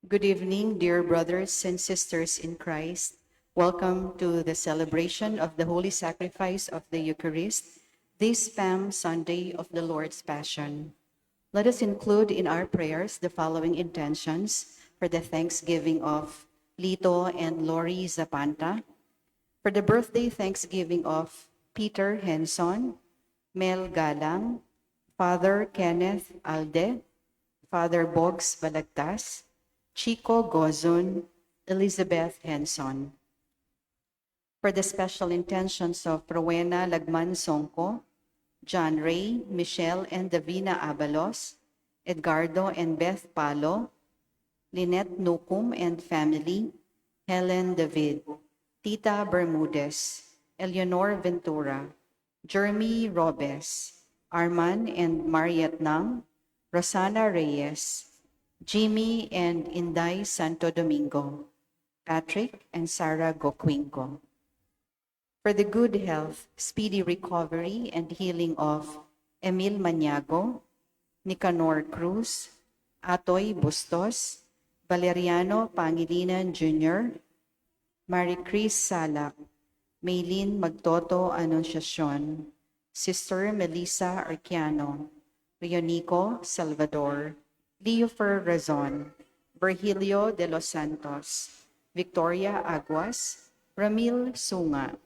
Good evening, dear brothers and sisters in Christ. Welcome to the celebration of the Holy Sacrifice of the Eucharist, this Palm Sunday of the Lord's Passion. Let us include in our prayers the following intentions for the thanksgiving of Lito and Lori Zapanta, for the birthday thanksgiving of Peter Henson, Mel Galang, Father Kenneth Alde, Father Bogs Balagtas, Chico Gozon, Elizabeth Henson. For the special intentions of Rowena Lagman Songko, John Ray, Michelle and Davina Abalos, Edgardo and Beth Palo, Lynette Nukum and family, Helen David, Tita Bermudez, Eleanor Ventura, Jeremy Robes, Arman and Mariette Nang, Rosana Reyes, Jimmy and Inday Santo Domingo, Patrick and Sarah Goquinco. For the good health, speedy recovery, and healing of Emil Maniago, Nicanor Cruz, Atoy Bustos, Valeriano Pangilinan Jr., Marie Chris Salak, Maylin Magtoto Anunciacion, Sister Melissa Arquiano, Leonico Salvador, Leofer Razon, Virgilio de los Santos, Victoria Aguas, Ramil Sunga,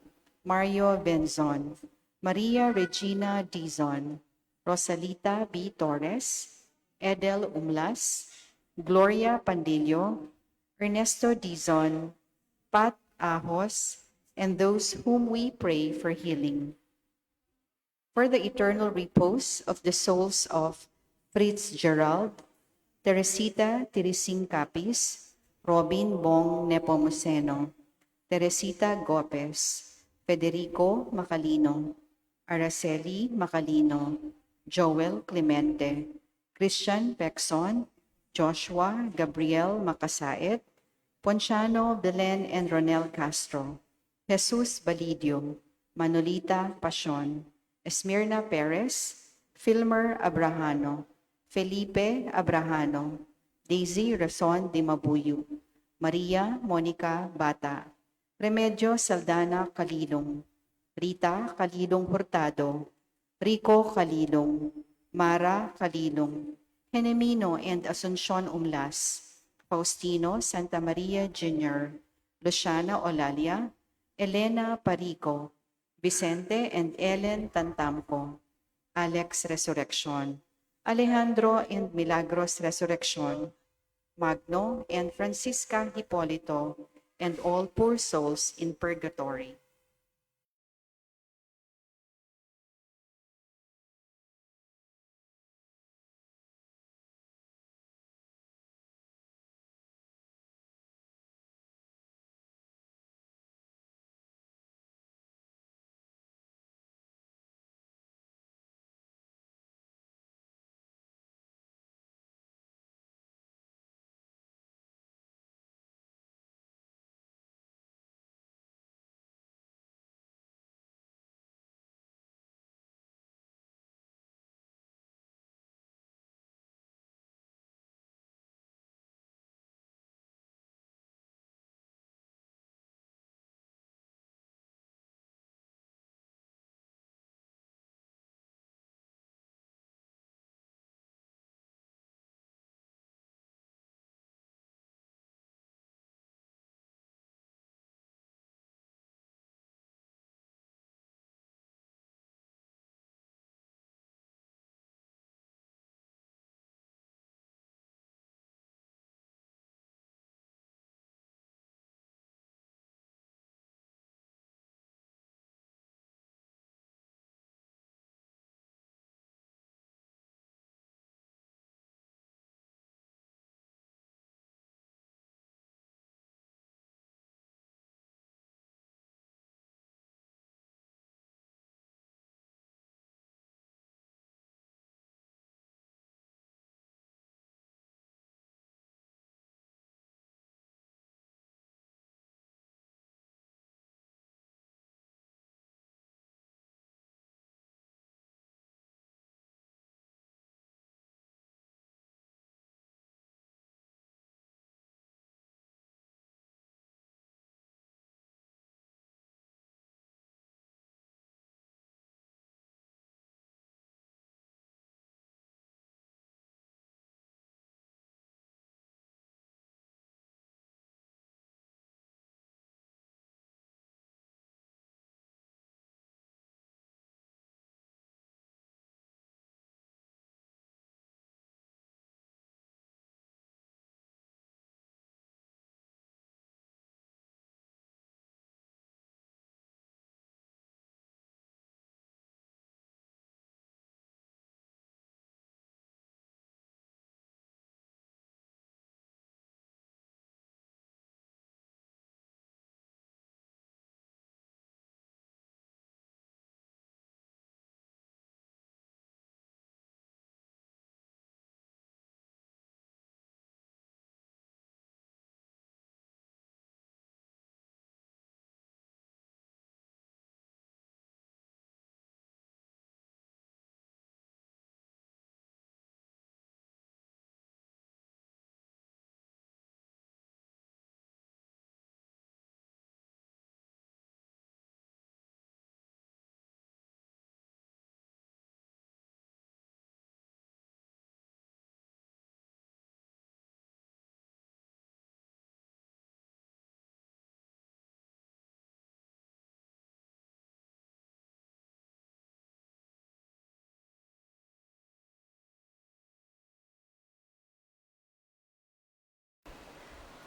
Mario Benzon, Maria Regina Dizon, Rosalita B. Torres, Edel Umlas, Gloria Pandillo, Ernesto Dizon, Pat Ahos, and those whom we pray for healing. For the eternal repose of the souls of Fritz Gerald, Teresita Tirising Capis, Robin Bong Nepomuceno, Teresita Gopez, Federico Macalino, Araceli Macalino, Joel Clemente, Christian Pexon, Joshua Gabriel Macasaet, Ponciano Belen and Ronel Castro, Jesus Balidio, Manolita Pasion, Esmirna Perez, Filmer Abrahano, Felipe Abrahano, Daisy Rason de Mabuyo, Maria Monica Bata, Remedio Saldana Calilong, Rita Calilong Hurtado, Rico Calilong, Mara Calilong, Genemino and Asuncion Umlas, Faustino Santa Maria Jr., Luciana Olalia, Elena Parico, Vicente and Ellen Tantamco, Alex Resurrection, Alejandro and Milagros Resurrection, Magno and Francisca Hipolito, and all poor souls in purgatory.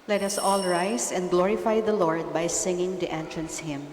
Let us all rise and glorify the Lord by singing the entrance hymn.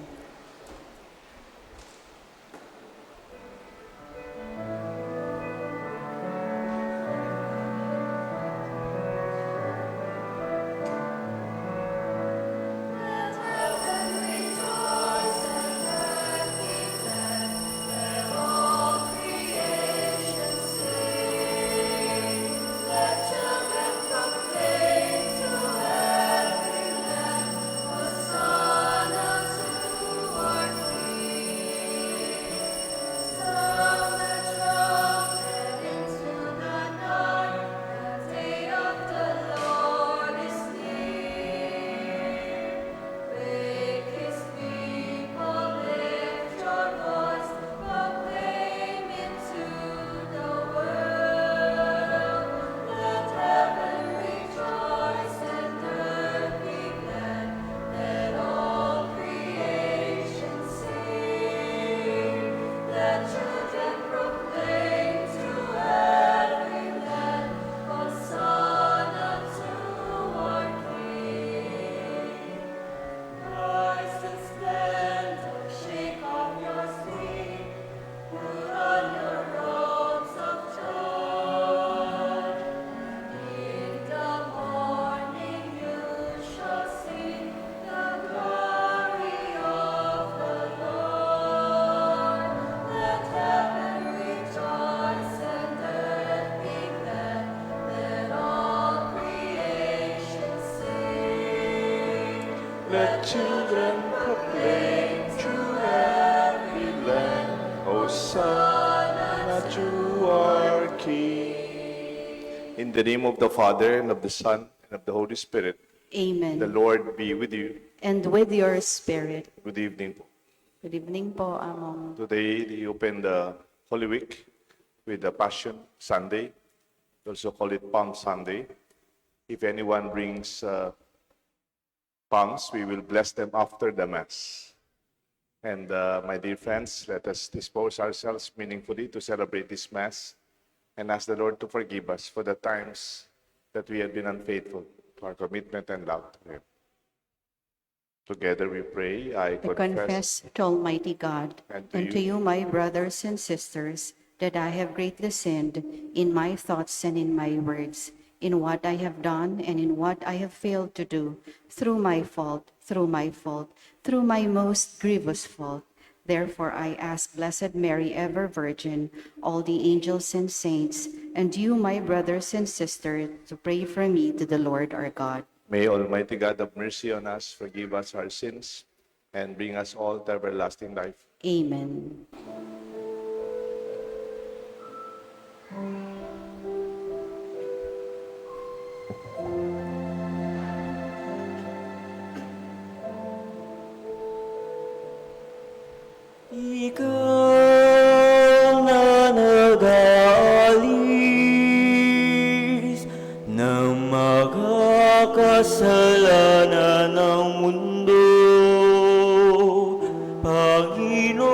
Let children proclaim through every land, Hosanna to our King. In the name of the Father, and of the Son, and of the Holy Spirit, Amen. the Lord be with you. And with your spirit. Good evening po. Good evening po, Among. Today, we open the Holy Week with the Passion Sunday. We also call it Palm Sunday. If anyone brings palms, we will bless them after the Mass. And my dear friends, let us dispose ourselves meaningfully to celebrate this Mass and ask the Lord to forgive us for the times that we have been unfaithful to our commitment and love to Him. Together we pray, I confess to Almighty God and to you, my brothers and sisters, that I have greatly sinned in my thoughts and in my words, in what I have done and in what I have failed to do, through my fault, through my most grievous fault. Therefore I ask Blessed Mary, ever Virgin, all the angels and saints, and you, my brothers and sisters, to pray for me to the Lord our God. May Almighty God have mercy on us, forgive us our sins, and bring us all to everlasting life. Amen. Ikaw na nag-aalis ng makakasalanan ng mundo, Panginoon,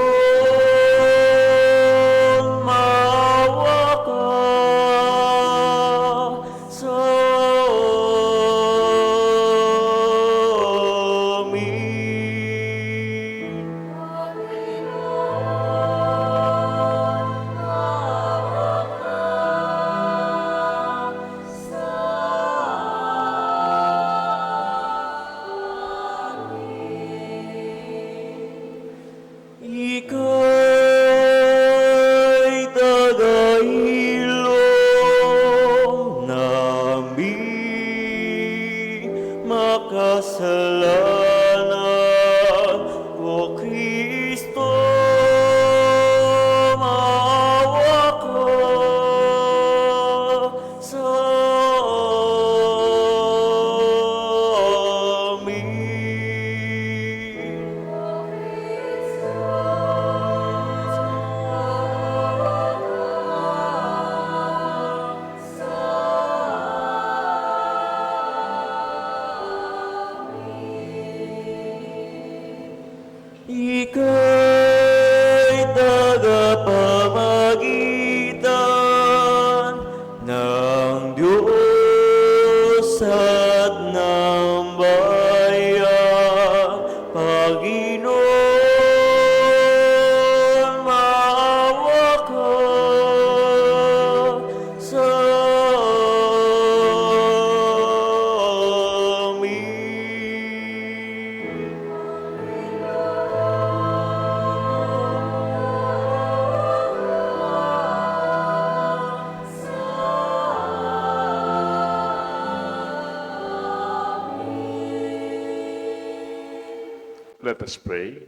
Let us pray.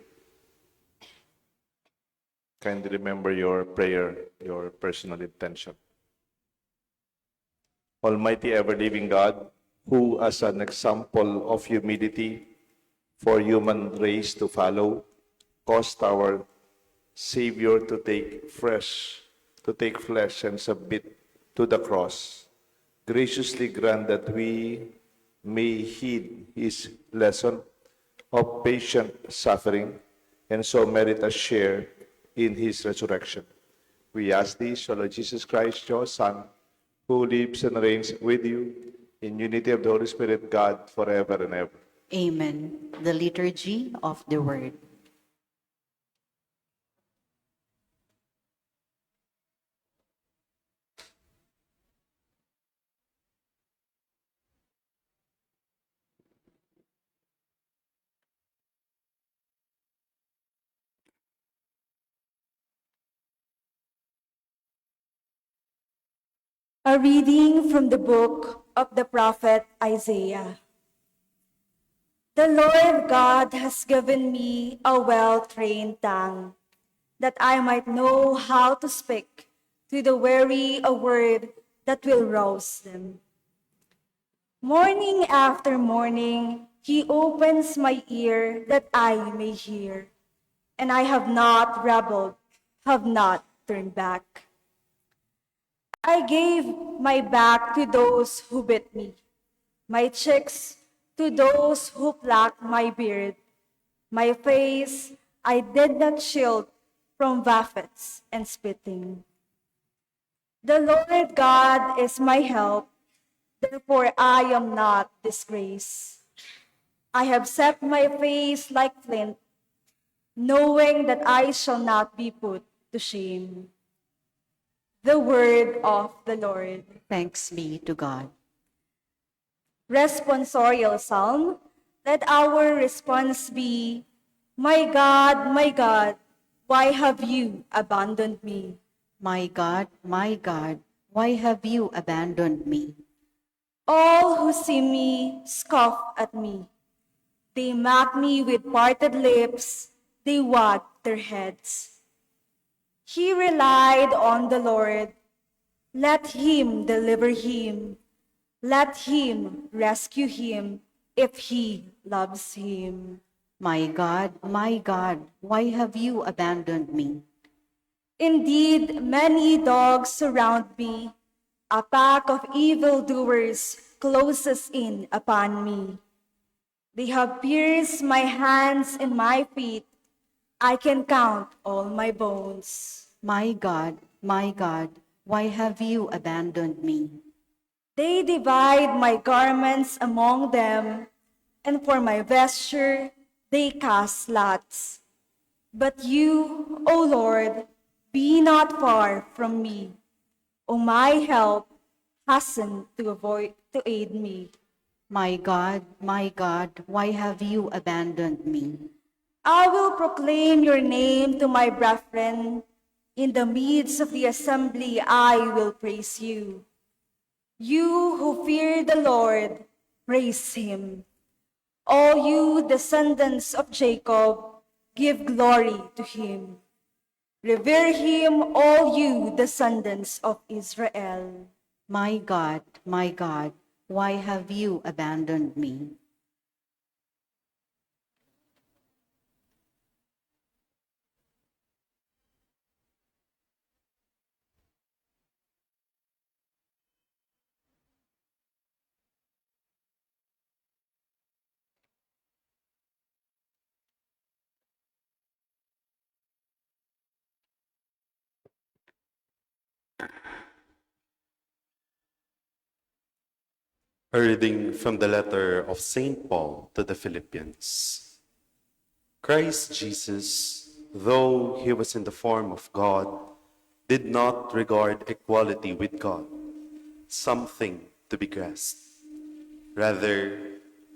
Kindly remember your prayer, your personal intention. Almighty ever-living God, who as an example of humility for human race to follow, caused our Savior to take flesh and submit to the cross, graciously grant that we may heed his lesson of patient suffering and so merit a share in his resurrection. We ask this, O Lord Jesus Christ, your Son, who lives and reigns with you in unity of the Holy Spirit, God, forever and ever. Amen. The Liturgy of the Word. A reading from the book of the prophet Isaiah. The Lord God has given me a well-trained tongue, that I might know how to speak to the weary a word that will rouse them. Morning after morning, he opens my ear that I may hear, and I have not rebelled, have not turned back. I gave my back to those who beat me, my cheeks to those who plucked my beard. My face I did not shield from buffets and spitting. The Lord God is my help, therefore I am not disgraced. I have set my face like flint, knowing that I shall not be put to shame. The word of the Lord. Thanks be to God. Responsorial Psalm, let our response be, my God, why have you abandoned me? My God, why have you abandoned me? All who see me scoff at me. They mock me with parted lips, they wag their heads. He relied on the Lord. Let him deliver him. Let him rescue him if he loves him. My God, why have you abandoned me? Indeed, many dogs surround me. A pack of evildoers closes in upon me. They have pierced my hands and my feet. I can count all my bones. My God, why have you abandoned me? They divide my garments among them, and for my vesture they cast lots. But you, O Lord, be not far from me. O my help, hasten to aid me. My God, why have you abandoned me? I will proclaim your name to my brethren. In the midst of the assembly, I will praise you. You who fear the Lord, praise him. All you descendants of Jacob, give glory to him. Revere him, all you descendants of Israel. My God, why have you abandoned me? A reading from the letter of St. Paul to the Philippians. Christ Jesus, though he was in the form of God, did not regard equality with God something to be grasped. Rather,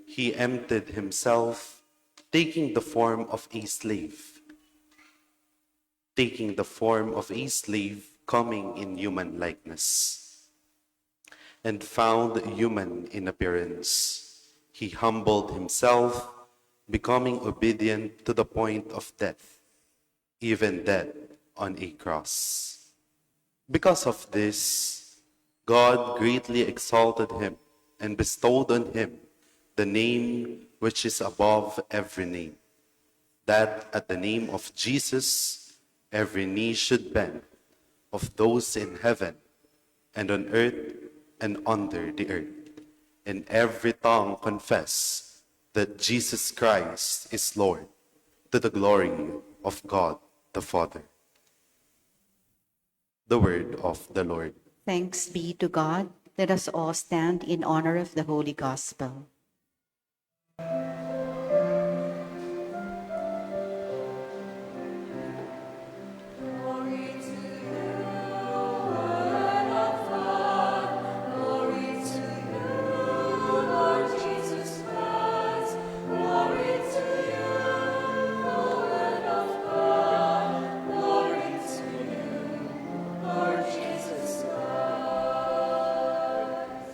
he emptied himself, taking the form of a slave. Coming in human likeness. And found human in appearance, he humbled himself, becoming obedient to the point of death, even death on a cross. Because of this, God greatly exalted him and bestowed on him the name which is above every name, that at the name of Jesus every knee should bend, of those in heaven and on earth and under the earth, and every tongue confess that Jesus Christ is Lord, to the glory of God the Father. The word of the Lord. Thanks be to God. Let us all stand in honor of the Holy Gospel.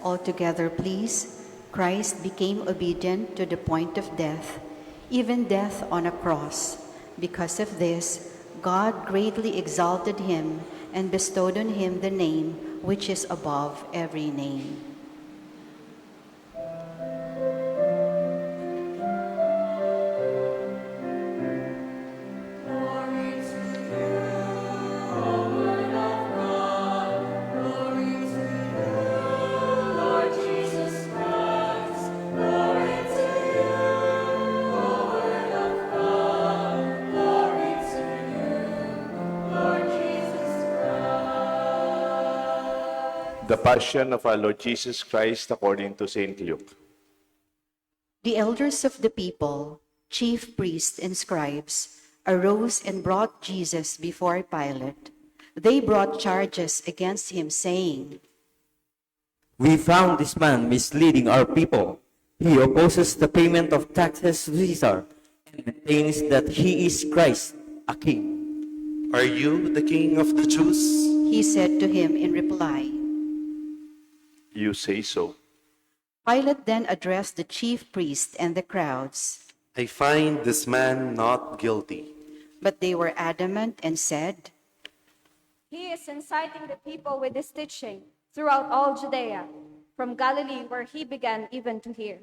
All together, please. Christ became obedient to the point of death, even death on a cross. Because of this, God greatly exalted him and bestowed on him the name which is above every name. The Passion of our Lord Jesus Christ according to St. Luke. The elders of the people, chief priests and scribes, arose and brought Jesus before Pilate. They brought charges against him, saying, We found this man misleading our people. He opposes the payment of taxes to Caesar and maintains that he is Christ, a king. Are you the king of the Jews? He said to him in reply. You say so. Pilate then addressed the chief priests and the crowds. I find this man not guilty. But they were adamant and said, He is inciting the people with his teaching throughout all Judea, from Galilee where he began even to here.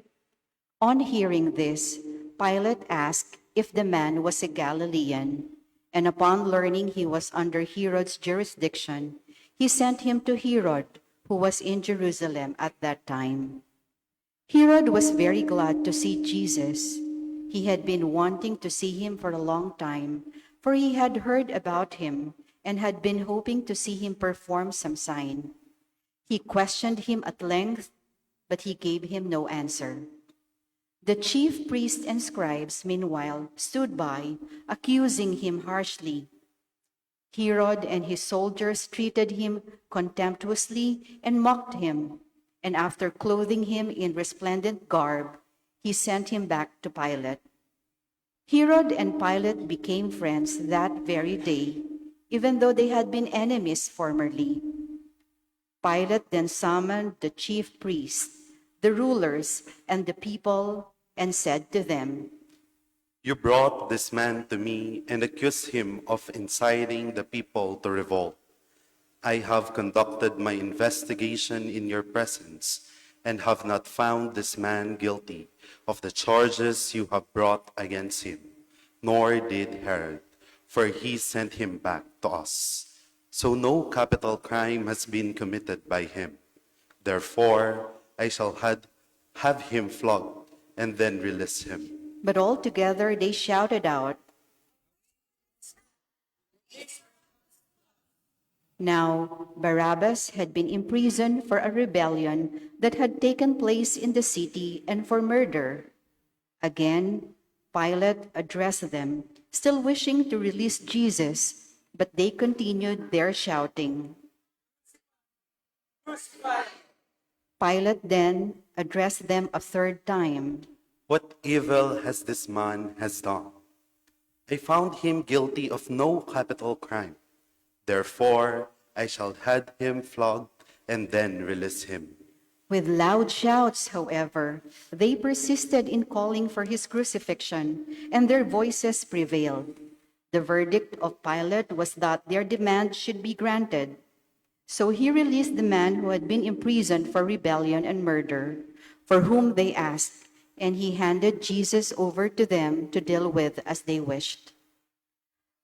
On hearing this, Pilate asked if the man was a Galilean, and upon learning he was under Herod's jurisdiction, he sent him to Herod, who was in Jerusalem at that time. Herod was very glad to see Jesus. He had been wanting to see him for a long time, for he had heard about him and had been hoping to see him perform some sign. He questioned him at length, but he gave him no answer. The chief priests and scribes, meanwhile, stood by, accusing him harshly. Herod and his soldiers treated him contemptuously and mocked him, and after clothing him in resplendent garb, he sent him back to Pilate. Herod and Pilate became friends that very day, even though they had been enemies formerly. Pilate then summoned the chief priests, the rulers, and the people, and said to them, You brought this man to me and accused him of inciting the people to revolt. I have conducted my investigation in your presence and have not found this man guilty of the charges you have brought against him, nor did Herod, for he sent him back to us. So no capital crime has been committed by him. Therefore, I shall have him flogged and then release him. but all together they shouted out, Now Barabbas had been imprisoned for a rebellion that had taken place in the city and for murder. Again, Pilate addressed them, still wishing to release Jesus, but they continued their shouting. Pilate then addressed them a third time. What evil has this man has done? I found him guilty of no capital crime. Therefore, I shall have him flogged and then release him. With loud shouts, however, they persisted in calling for his crucifixion, and their voices prevailed. The verdict of Pilate was that their demand should be granted. So he released the man who had been imprisoned for rebellion and murder, for whom they asked, and he handed Jesus over to them to deal with as they wished.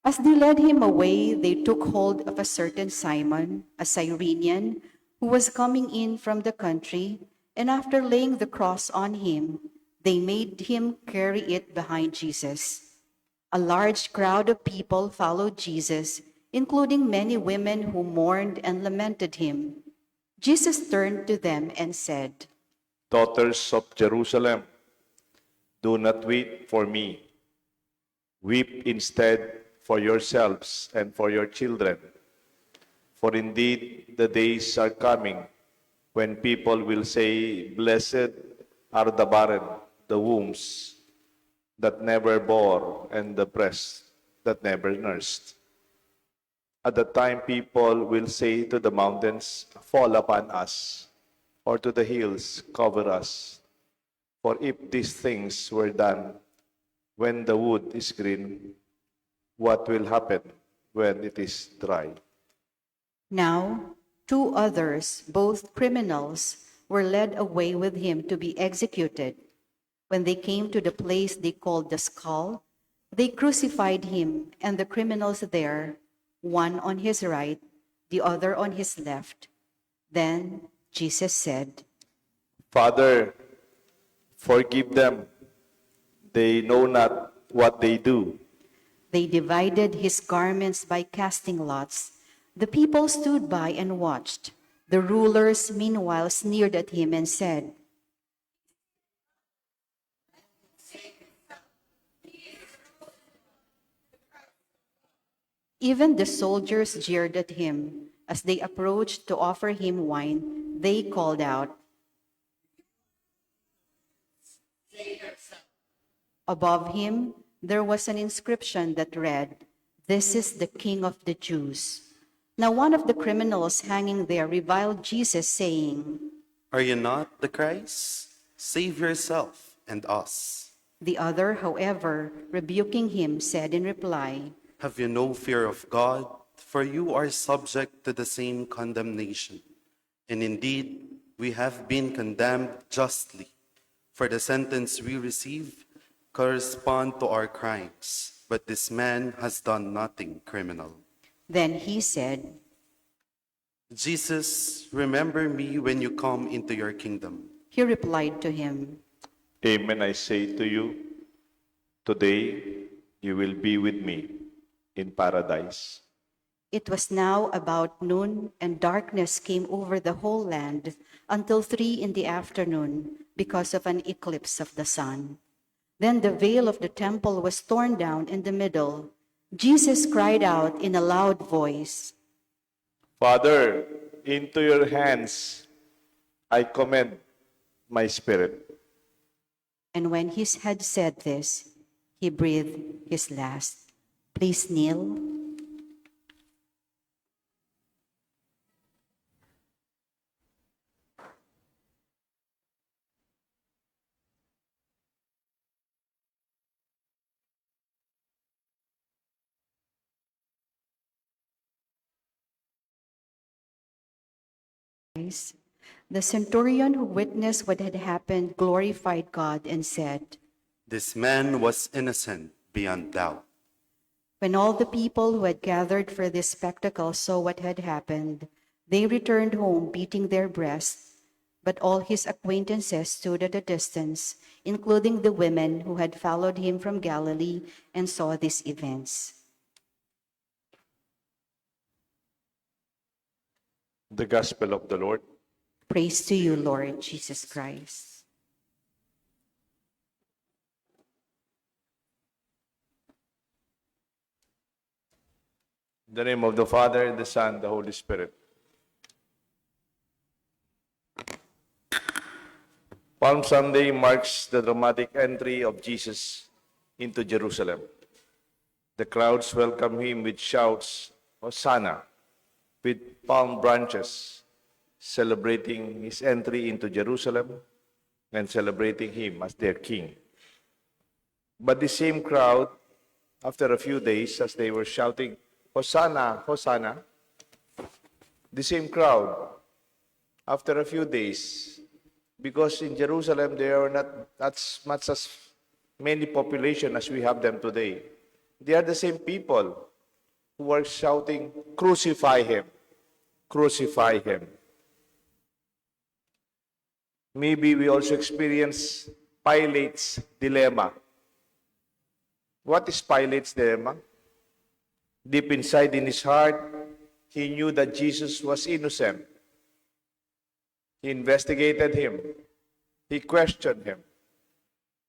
As they led him away, they took hold of a certain Simon, a Cyrenian, who was coming in from the country, and after laying the cross on him, they made him carry it behind Jesus. A large crowd of people followed Jesus, including many women who mourned and lamented him. Jesus turned to them and said, Daughters of Jerusalem, do not weep for me. Weep instead for yourselves and for your children. For indeed the days are coming when people will say, Blessed are the barren, the wombs that never bore, and the breasts that never nursed. At the time people will say to the mountains, Fall upon us, or to the hills, cover us. For if these things were done when the wood is green, what will happen when it is dry? Now, two others, both criminals, were led away with him to be executed. When they came to the place they called the Skull, they crucified him and the criminals there, one on his right, the other on his left. Then Jesus said, Father, forgive them. They know not what they do. They divided his garments by casting lots. The people stood by and watched. The rulers, meanwhile, sneered at him and said, Even the soldiers jeered at him. As they approached to offer him wine, they called out. Above him, there was an inscription that read, This is the King of the Jews. Now one of the criminals hanging there reviled Jesus, saying, Are you not the Christ? Save yourself and us. The other, however, rebuking him, said in reply, Have you no fear of God? For you are subject to the same condemnation. And indeed, we have been condemned justly, for the sentence we receive correspond to our crimes. But this man has done nothing criminal. Then he said, Jesus, remember me when you come into your kingdom. He replied to him, Amen, I say to you, today you will be with me in paradise. It was now about noon, and darkness came over the whole land until 3 in the afternoon because of an eclipse of the sun. Then the veil of the temple was torn down in the middle. Jesus cried out in a loud voice, Father, into your hands I commend my spirit. And when he had said this, he breathed his last. Please kneel. The centurion who witnessed what had happened glorified God and said, This man was innocent beyond doubt. When all the people who had gathered for this spectacle saw what had happened, they returned home beating their breasts. But all his acquaintances stood at a distance, including the women who had followed him from Galilee and saw these events. The Gospel of the Lord. Praise to you, Lord Jesus Christ. In the name of the Father, the Son, the Holy Spirit. Palm Sunday marks the dramatic entry of Jesus into Jerusalem. The crowds welcome him with shouts, Hosanna, with palm branches, celebrating his entry into Jerusalem and celebrating him as their king. But the same crowd, after a few days, as they were shouting, Hosanna, Hosanna, the same crowd, after a few days, because in Jerusalem there are not as much as many population as we have them today. They are the same people who are shouting, crucify him, crucify him. Maybe we also experience Pilate's dilemma. What is Pilate's dilemma? Deep inside in his heart, he knew that Jesus was innocent. He investigated him. He questioned him.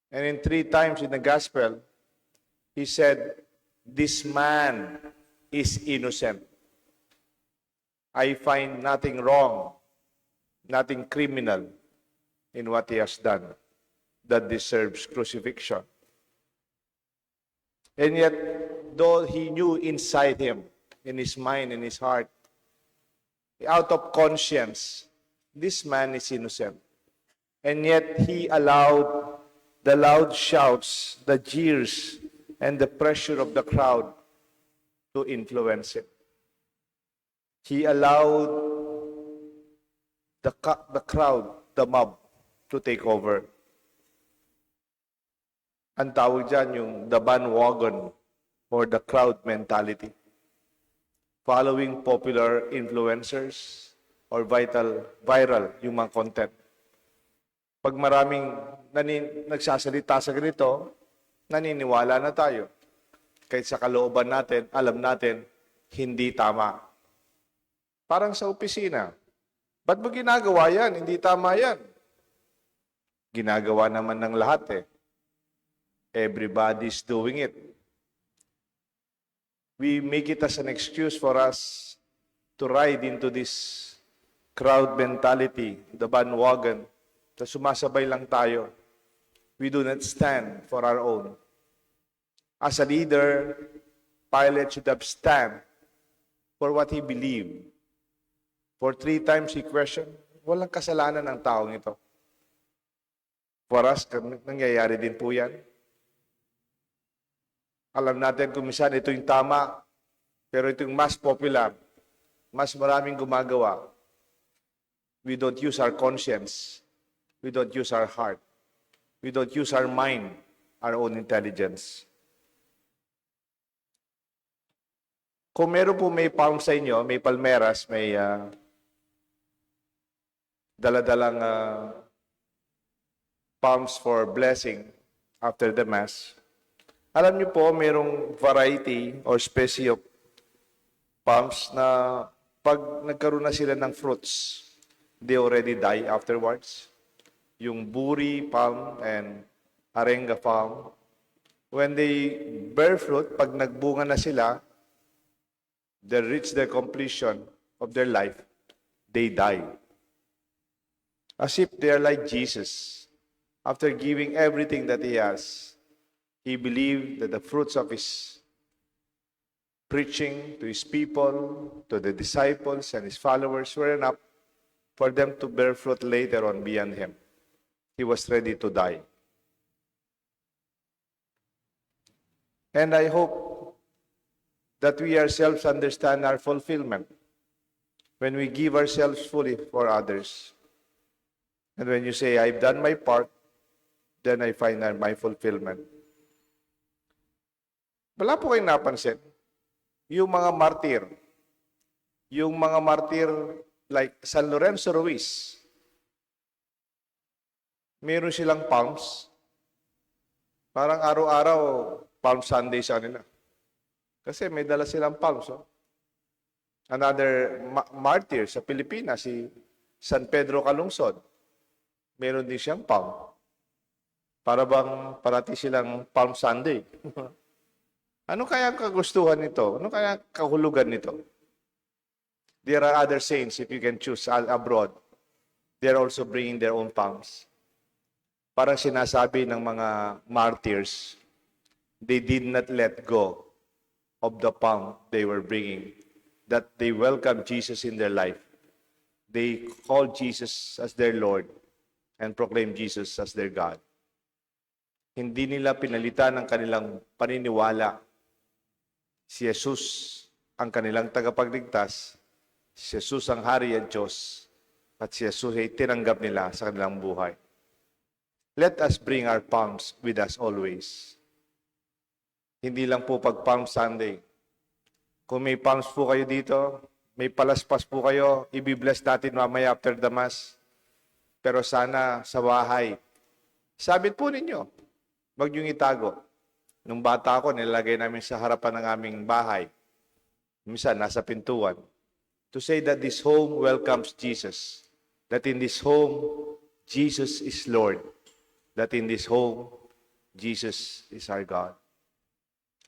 And in 3 times in the gospel, he said, this man is innocent. I find nothing wrong, nothing criminal in what he has done that deserves crucifixion. And yet, though he knew inside him, in his mind, in his heart, out of conscience, this man is innocent. And yet, he allowed the loud shouts, the jeers, and the pressure of the crowd to influence him. He allowed the crowd, the mob, to take over. Ang tawag dyan yung the bandwagon or the crowd mentality. Following popular influencers or viral yung mga content. Pag maraming nagsasalita sa ganito, naniniwala na tayo. Kahit sa kalooban natin, alam natin, hindi tama. Parang sa opisina. Ba't mo ginagawa yan? Hindi tama yan. Ginagawa naman ng lahat eh. Everybody's doing it. We make it as an excuse for us to ride into this crowd mentality, the bandwagon, na sumasabay lang tayo. We do not stand for our own. As a leader, Pilate should have stand for what he believed. For 3 times he questioned, walang kasalanan ng taong ito. For us, nangyayari din po yan. Alam natin kung minsan ito yung tama, pero ito yung mas popular, mas maraming gumagawa. We don't use our conscience. We don't use our heart. We don't use our mind, our own intelligence. Kung meron po may palm sa inyo, may palmeras, may daladalang palms for blessing after the Mass, alam niyo po, mayroong variety or species of palms na pag nagkaroon na sila ng fruits, they already die afterwards. Yung buri palm and arenga palm, when they bear fruit, pag nagbunga na sila, they reach the completion of their life, they die. As if they are like Jesus. After giving everything that he has, he believed that the fruits of his preaching to his people, to the disciples and his followers were enough for them to bear fruit later on beyond him. He was ready to die. And I hope that we ourselves understand our fulfillment when we give ourselves fully for others. And when you say, I've done my part, then I find my fulfillment. Wala po kayong napansin. Yung mga martir like San Lorenzo Ruiz, meron silang palms. Parang araw-araw, Palm Sunday sa kanila. Kasi may dala silang palms. Oh. Another martyr sa Pilipinas, si San Pedro Calungsod, meron din siyang palm. Para bang parati silang Palm Sunday. Ano kaya ang kagustuhan nito? Ano kaya ang kahulugan nito? There are other saints, if you can choose, abroad. They're also bringing their own palms. Parang sinasabi ng mga martyrs, they did not let go of the palm they were bringing, that they welcomed Jesus in their life. They called Jesus as their Lord and proclaimed Jesus as their God. Hindi nila pinalitan ang kanilang paniniwala. Si Jesus ang kanilang tagapagligtas, si Jesus ang Hari at Diyos, at si Jesus ay tinanggap nila sa kanilang buhay. Let us bring our palms with us always. Hindi lang po pag Palm Sunday. Kung may palms po kayo dito, may palaspas po kayo, i-bless natin mamaya after the Mass. Pero sana sa bahay, sabit po ninyo. Huwag niyong itago. Nung bata ako, nilagay namin sa harapan ng aming bahay. Minsan, nasa pintuan. To say that this home welcomes Jesus. That in this home, Jesus is Lord. That in this home, Jesus is our God.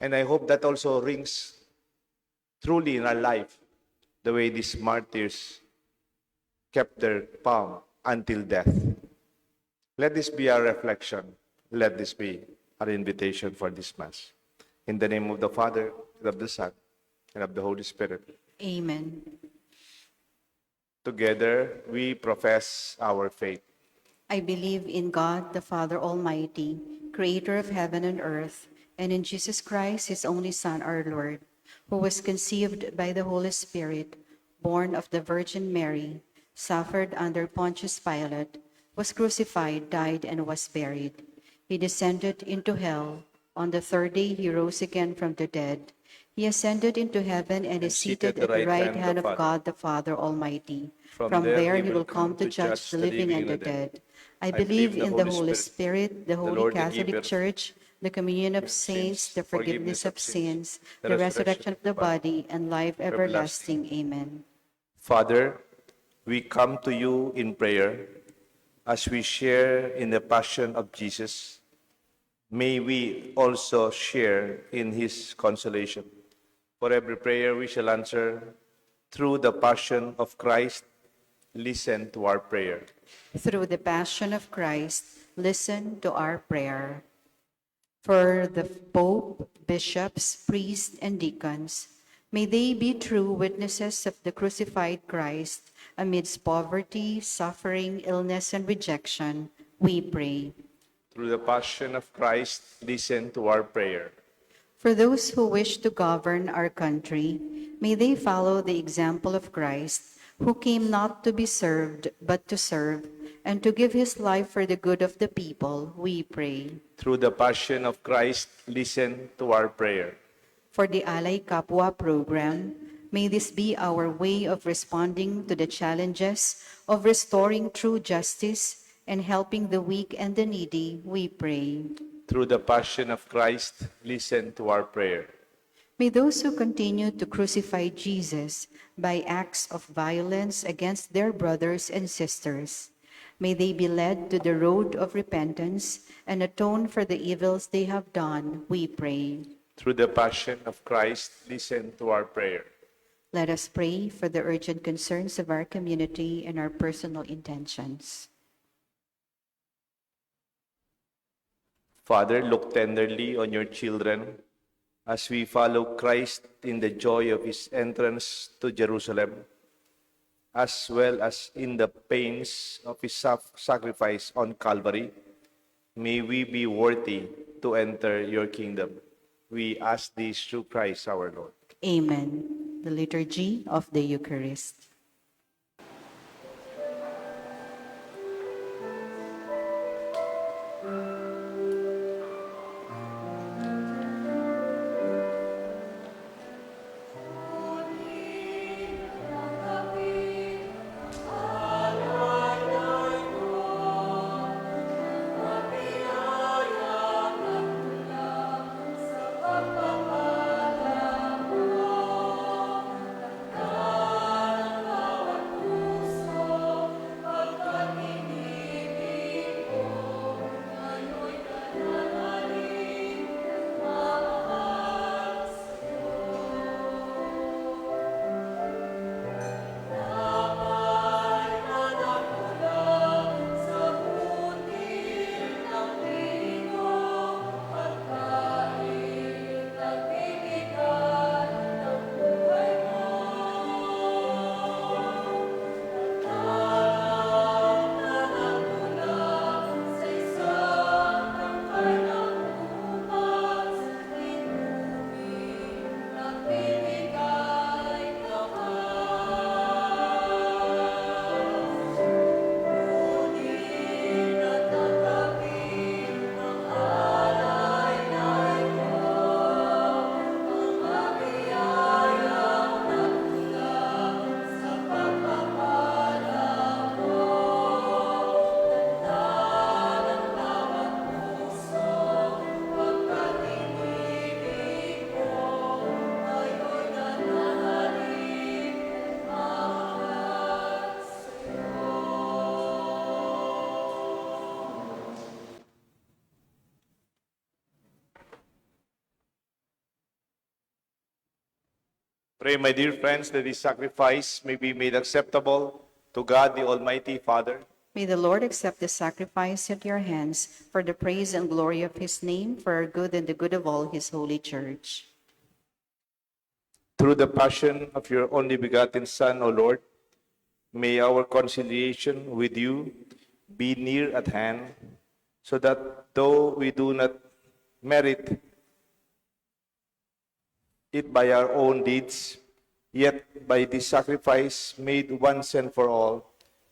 And I hope that also rings truly in our life, the way these martyrs kept their palm until death. Let this be our reflection. Let this be our invitation for this Mass. In the name of the Father, and of the Son, and of the Holy Spirit. Amen. Together, we profess our faith. I believe in God, the Father Almighty, creator of heaven and earth, and in Jesus Christ, his only Son, our Lord, who was conceived by the Holy Spirit, born of the Virgin Mary, suffered under Pontius Pilate, was crucified, died, and was buried. He descended into hell. On the third day, he rose again from the dead. He ascended into heaven and is seated at the right hand of God, the Father Almighty. From there, he will come to judge the living and the dead. I believe in the Holy Spirit, the Holy Catholic Church, the communion of saints, the forgiveness of sins, the resurrection of the body, and life everlasting. Amen. Father, we come to you in prayer as we share in the passion of Jesus. May we also share in his consolation. For every prayer we shall answer through the passion of Christ, listen to our prayer. Through the passion of Christ, listen to our prayer. For the Pope, bishops, priests, and deacons, may they be true witnesses of the crucified Christ amidst poverty, suffering, illness, and rejection, we pray. Through the passion of Christ, listen to our prayer. For those who wish to govern our country, may they follow the example of Christ, who came not to be served, but to serve, and to give his life for the good of the people, we pray. Through the passion of Christ, listen to our prayer. For the Alay Kapwa program, may this be our way of responding to the challenges of restoring true justice and helping the weak and the needy, we pray. Through the passion of Christ, listen to our prayer. May those who continue to crucify Jesus by acts of violence against their brothers and sisters, may they be led to the road of repentance and atone for the evils they have done, we pray. Through the passion of Christ, listen to our prayer. Let us pray for the urgent concerns of our community and our personal intentions. Father, look tenderly on your children as we follow Christ in the joy of his entrance to Jerusalem, as well as in the pains of his sacrifice on Calvary. May we be worthy to enter your kingdom. We ask this through Christ our Lord. Amen. The Liturgy of the Eucharist. Pray, my dear friends, that this sacrifice may be made acceptable to God, the Almighty Father. May the Lord accept the sacrifice at your hands for the praise and glory of his name, for our good and the good of all his holy church. Through the passion of your only begotten Son, O Lord, may our conciliation with you be near at hand, so that though we do not merit it by our own deeds, yet by this sacrifice made once and for all,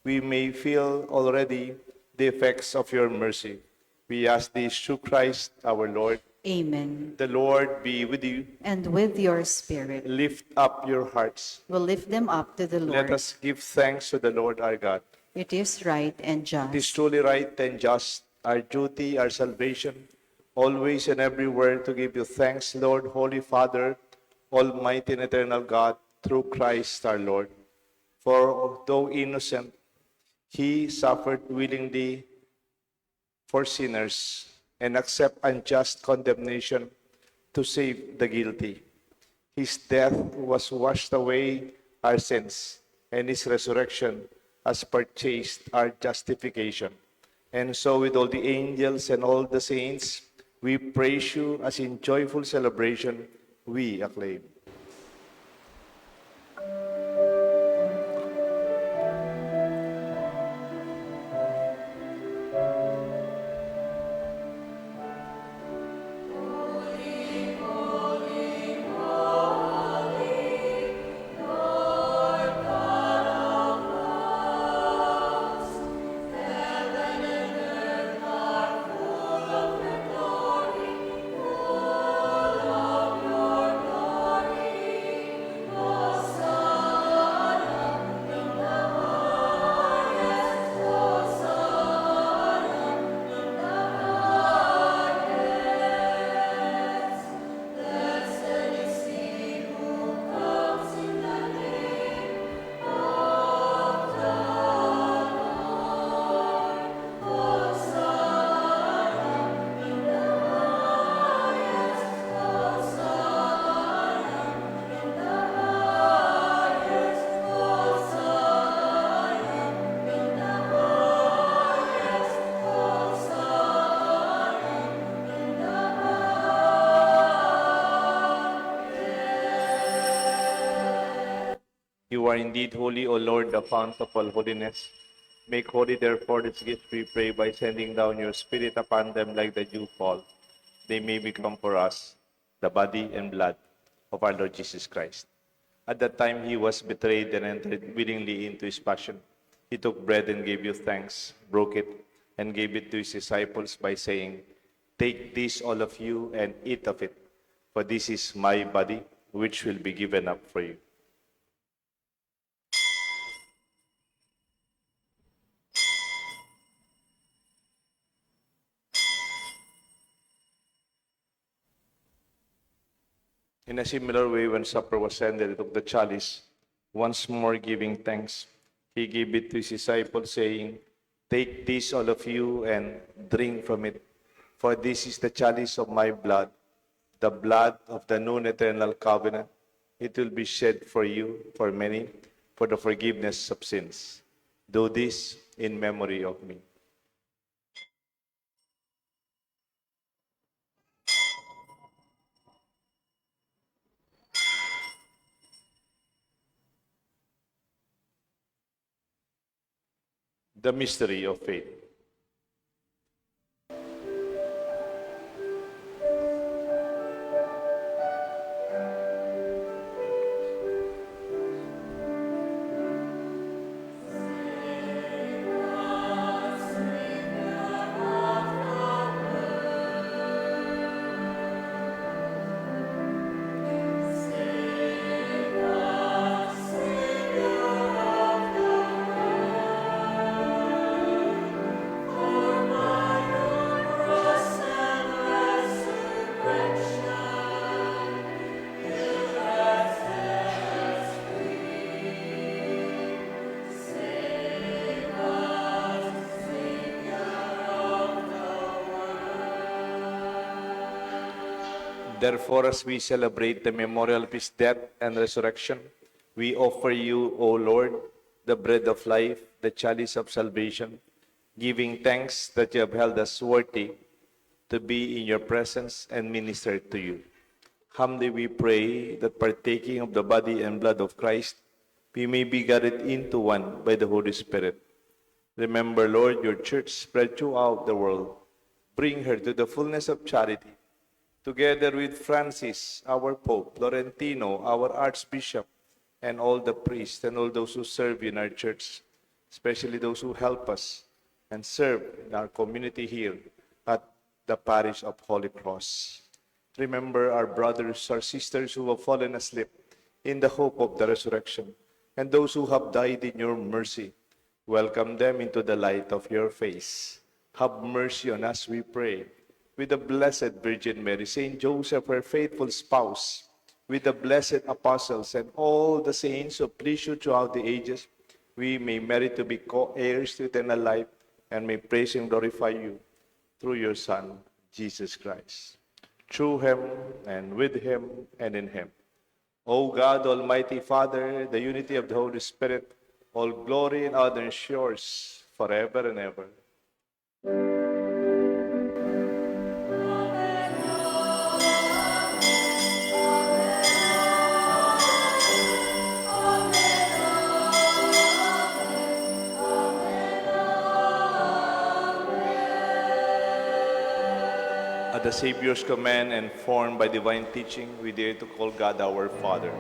we may feel already the effects of your mercy. We ask this through Christ our Lord. Amen. The Lord be with you. And with your spirit, Lift up your hearts. we'll lift them up to the Let Lord. us give thanks to the Lord our God. It is right and It is just. truly right and just, our duty, our salvation, always and everywhere to give you thanks, Lord, Holy Father, Almighty and eternal God, through Christ our Lord. For though innocent, he suffered willingly for sinners and accept unjust condemnation to save the guilty. His death was washed away our sins, and his resurrection has purchased our justification. And so with all the angels and all the saints, we praise you as in joyful celebration we acclaim. You are indeed holy, O Lord, the fount of all holiness. Make holy, therefore, this gift, we pray, by sending down your Spirit upon them like the dew fall. They may become for us the body and blood of our Lord Jesus Christ. At that time he was betrayed and entered willingly into his passion. He took bread and gave you thanks, broke it, and gave it to his disciples by saying, "Take this, all of you, and eat of it, for this is my body, which will be given up for you." In a similar way, when supper was ended, he took the chalice, once more giving thanks. He gave it to his disciples, saying, "Take this, all of you, and drink from it, for this is the chalice of my blood, the blood of the new and eternal covenant. It will be shed for you, for many, for the forgiveness of sins. Do this in memory of me." The mystery of faith. Therefore, as we celebrate the memorial of his death and resurrection, we offer you, O Lord, the bread of life, the chalice of salvation, giving thanks that you have held us worthy to be in your presence and minister to you. Humbly we pray that partaking of the body and blood of Christ, we may be gathered into one by the Holy Spirit. Remember, Lord, your church spread throughout the world. Bring her to the fullness of charity, together with Francis, our Pope, Laurentino, our Archbishop, and all the priests and all those who serve in our church, especially those who help us and serve in our community here at the Parish of Holy Cross. Remember our brothers, our sisters who have fallen asleep in the hope of the resurrection, and those who have died in your mercy. Welcome them into the light of your face. Have mercy on us, we pray. With the Blessed Virgin Mary, Saint Joseph, her faithful spouse, with the blessed apostles and all the saints who please you throughout the ages, we may merit to be co-heirs to eternal life and may praise and glorify you through your Son, Jesus Christ. Through him and with him and in him. O God, Almighty Father, the unity of the Holy Spirit, all glory and honor is yours forever and ever. At the Savior's command and formed by divine teaching, we dare to call God our Father.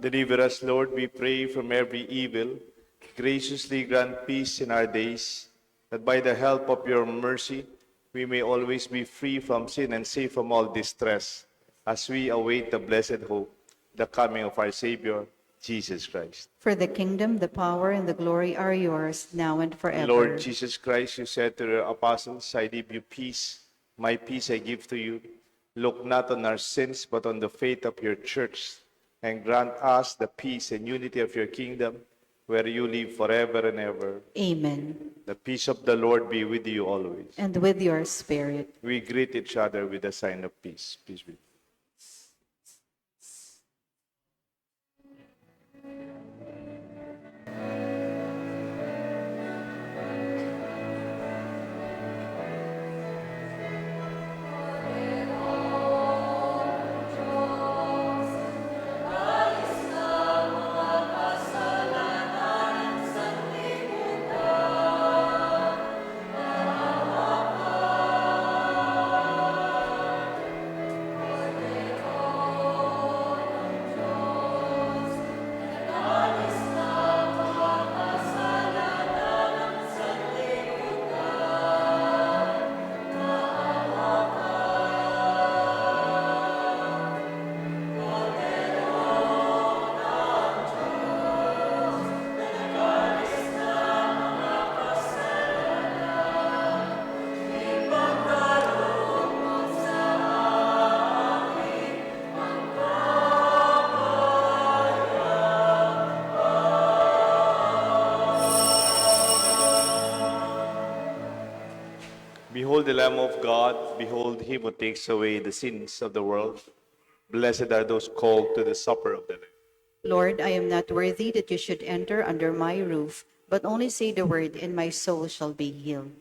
Deliver us, Lord, we pray, from every evil. Graciously grant peace in our days, that by the help of your mercy, we may always be free from sin and safe from all distress, as we await the blessed hope, the coming of our Savior, Jesus Christ. For the kingdom, the power, and the glory are yours, now and forever. Lord Jesus Christ, you said to your apostles, I leave you peace, my peace I give to you. Look not on our sins, but on the faith of your church, and grant us the peace and unity of your kingdom, where you live forever and ever. Amen. The peace of the Lord be with you always. And with your spirit. We greet each other with a sign of peace. Peace be with you. Behold the Lamb of God, behold him who takes away the sins of the world. Blessed are those called to the supper of the Lamb. Lord, I am not worthy that you should enter under my roof, but only say the word, and my soul shall be healed.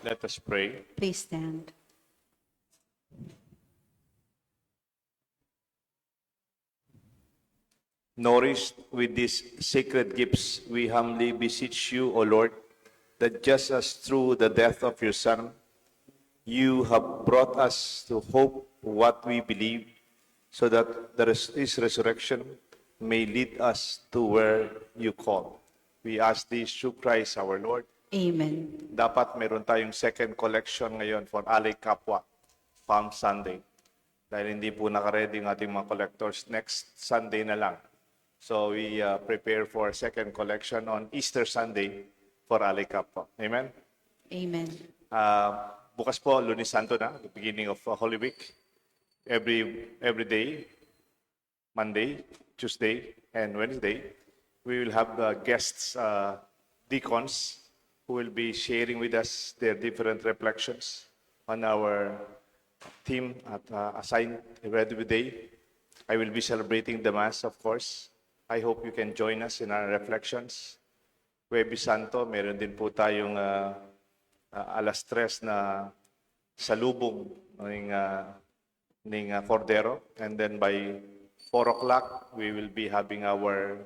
Let us pray. Please stand. Nourished with these sacred gifts, we humbly beseech you, O Lord, that just as through the death of your Son, you have brought us to hope what we believe, so that his resurrection may lead us to where you call. We ask this through Christ our Lord. Amen. Dapat meron tayong second collection ngayon for Alay Kapwa, Palm Sunday. Dahil hindi po nakaready ang ating mga collectors, next Sunday na lang. So we prepare for second collection on Easter Sunday for Alay Kapwa. Amen? Amen. Bukas po, Lunes Santo na, the beginning of Holy Week. Every day, Monday, Tuesday, and Wednesday, we will have guests, deacons, who will be sharing with us their different reflections on our theme at assigned every day. I will be celebrating the Mass, of course. I hope you can join us in our reflections. Huwebes Santo, meron din po tayong alas 3 na salubong ng Cordero. And then by 4 o'clock, we will be having our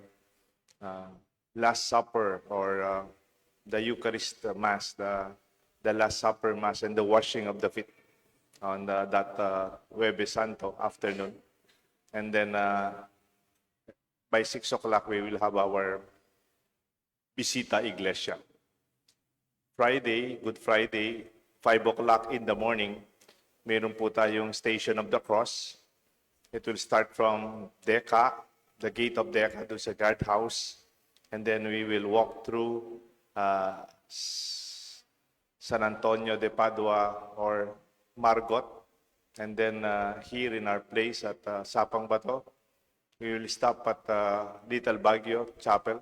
Last Supper, or the Eucharist Mass, the Last Supper Mass, and the washing of the feet on that Huwebes Santo afternoon. And then by 6 o'clock, we will have our Visita Iglesia. Friday, Good Friday, 5 o'clock in the morning, meron po tayong Station of the Cross. It will start from Deca, the gate of Deca, to sa guardhouse. And then we will walk through San Antonio de Padua or Margot. And then here in our place at Sapang Bato, we will stop at Little Baguio Chapel.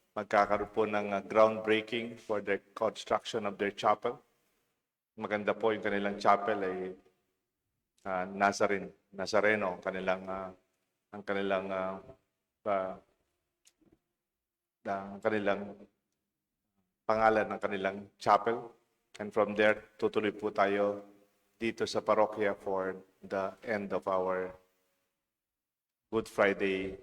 Magkakaroon po ng groundbreaking for the construction of their chapel. Maganda po yung kanilang chapel ay Nazareno, ang kanilang pangalan ng kanilang chapel. And from there, tutuloy po tayo dito sa parokya for the end of our Good Friday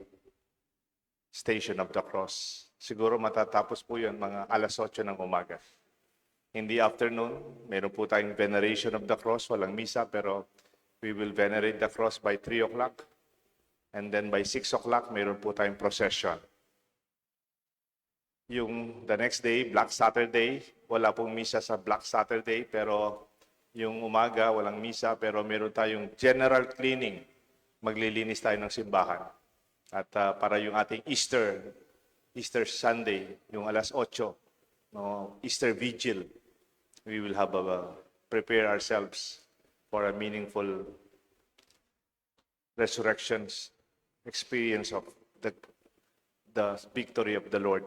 Station of the Cross. Siguro matatapos po yun mga alas 8 ng umaga. In the afternoon, meron po tayong veneration of the cross, walang misa, pero we will venerate the cross by 3 o'clock. And then by 6 o'clock, meron po tayong procession. Yung the next day, Black Saturday, wala pong misa sa Black Saturday, pero yung umaga, walang misa, pero meron tayong general cleaning. Maglilinis tayo ng simbahan. At para yung ating Easter Sunday, yung alas 8, Easter Vigil, we will have prepare ourselves for a meaningful resurrections experience of the victory of the Lord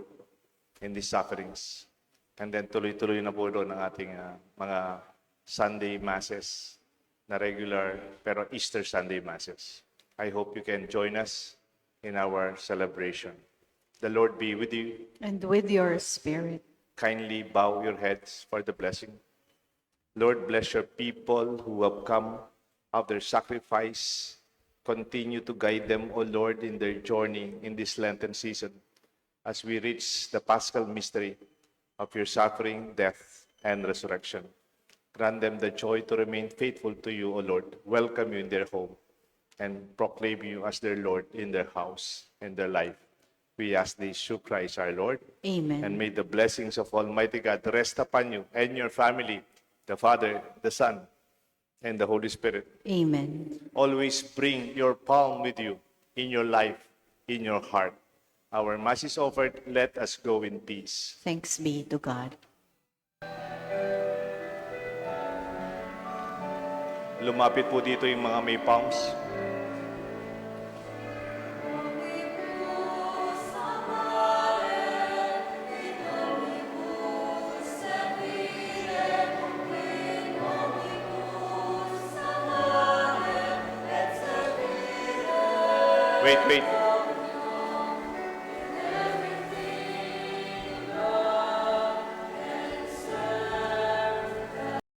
in these sufferings. And then tuloy-tuloy na po doon ang ating mga Sunday Masses na regular, pero Easter Sunday Masses. I hope you can join us in our celebration. The Lord be with you. And with your spirit. Kindly bow your heads for the blessing. Lord, bless your people who have come of their sacrifice. Continue to guide them, O Lord, in their journey in this Lenten season as we reach the Paschal mystery of your suffering, death, and resurrection. Grant them the joy to remain faithful to you, O Lord. Welcome you in their home and proclaim you as their Lord in their house and their life. We ask this through Christ our Lord. Amen. And may the blessings of Almighty God rest upon you and your family, the Father, the Son, and the Holy Spirit. Amen. Always bring your palm with you in your life, in your heart. Our Mass is offered. Let us go in peace. Thanks be to God. Lumapit po dito yung mga may palms. Wait.